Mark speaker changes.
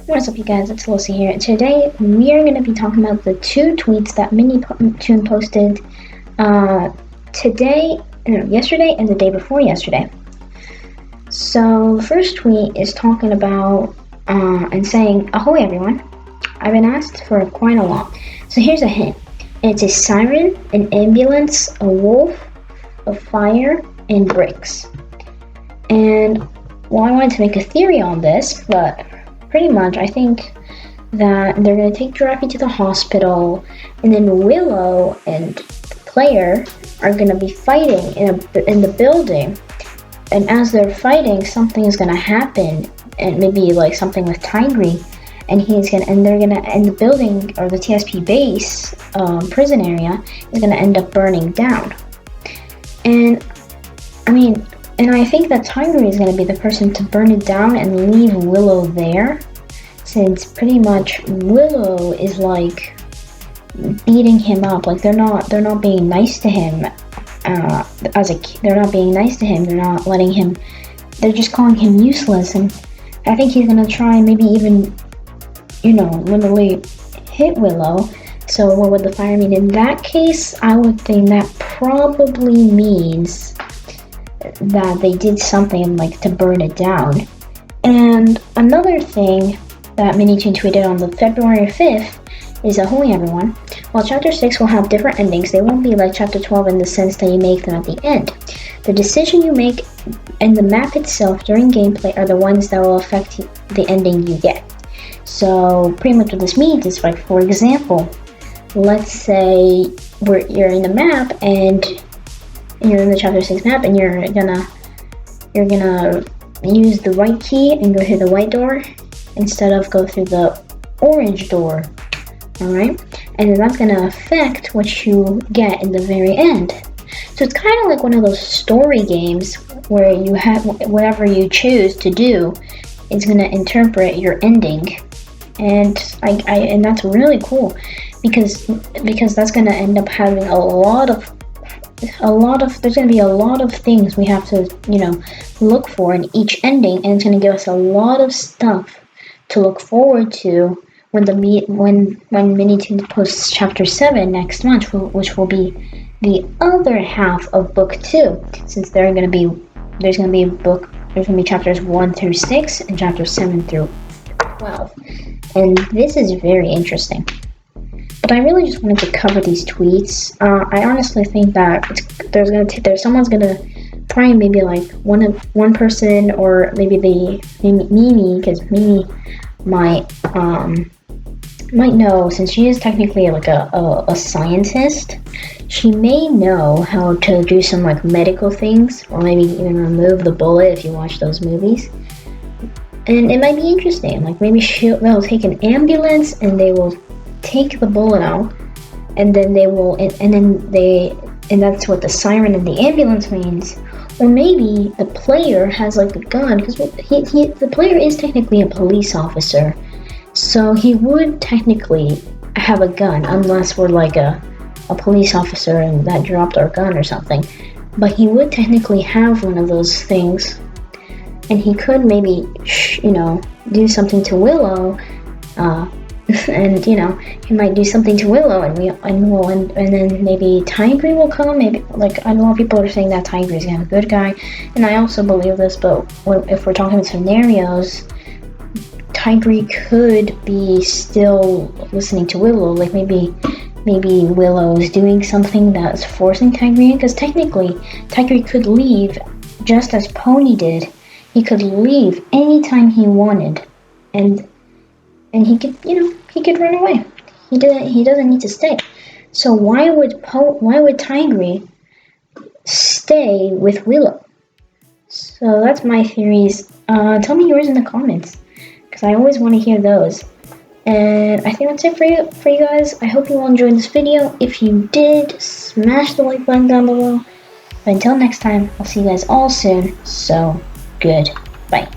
Speaker 1: What's up, you guys? It's Lucy here. Today we are going to be talking about the two tweets that MiniToons posted yesterday and the day before yesterday. So the first tweet is talking about and saying, "Ahoy everyone, I've been asked for quite a lot. So here's a hint. It's a siren, an ambulance, a wolf, a fire, and bricks." And well, I wanted to make a theory on this, but pretty much I think that they're going to take Giraffe to the hospital, and then Willow and the player are going to be fighting in the building. And as they're fighting, something is going to happen, and maybe like something with Tigry, and the building, or the TSP base prison area, is going to end up burning down. And I think that Tigry is going to be the person to burn it down and leave Willow there, since pretty much Willow is like beating him up. Like they're not being nice to him they're not being nice to him. They're not letting him. They're just calling him useless, and I think he's going to try and maybe even, literally hit Willow. So what would the fire mean? In that case, I would think that probably means that they did something like to burn it down. And another thing that MiniToons tweeted on the February 5th is, "Ahoy everyone, while Chapter 6 will have different endings, they won't be like Chapter 12 in the sense that you make them at the end. The decision you make and the map itself during gameplay are the ones that will affect the ending you get." So pretty much what this means is, like, for example, let's say you're in the map and you're in the Chapter 6 map, and you're gonna use the white key and go through the white door instead of go through the orange door. Alright? And then that's gonna affect what you get in the very end. So it's kind of like one of those story games where you have whatever you choose to do is gonna interpret your ending. And and that's really cool because that's gonna end up having there's going to be a lot of things we have to, look for in each ending, and it's going to give us a lot of stuff to look forward to when MiniToons posts Chapter 7 next month, which will be the other half of Book 2, since there's going to be Chapters 1 through 6 and Chapters 7 through 12. And this is very interesting. But I really just wanted to cover these tweets. I honestly think that someone's gonna try, maybe like one person, or maybe Mimi, because Mimi might know, since she is technically like a scientist. She may know how to do some like medical things, or maybe even remove the bullet if you watch those movies. And it might be interesting. Like maybe they'll take an ambulance and they will take the bullet out, and then and that's what the siren and the ambulance means. Or maybe the player has like a gun, because the player is technically a police officer, so he would technically have a gun, unless we're like a police officer and that dropped our gun or something. But he would technically have one of those things, and he could maybe do something to Willow. And he might do something to Willow, and then maybe Tigry will come. Maybe, like, a lot of people are saying that Tigry is a good guy, and I also believe this. But if we're talking scenarios, Tigry could be still listening to Willow. Like maybe Willow is doing something that's forcing Tigry in, because technically Tigry could leave just as Pony did. He could leave anytime he wanted, and he could, he could run away. He doesn't need to stay. So why would Tigry stay with Willow? So that's my theories. Tell me yours in the comments, because I always want to hear those. And I think that's it for you guys. I hope you all enjoyed this video. If you did, smash the like button down below. But until next time, I'll see you guys all soon. So, goodbye.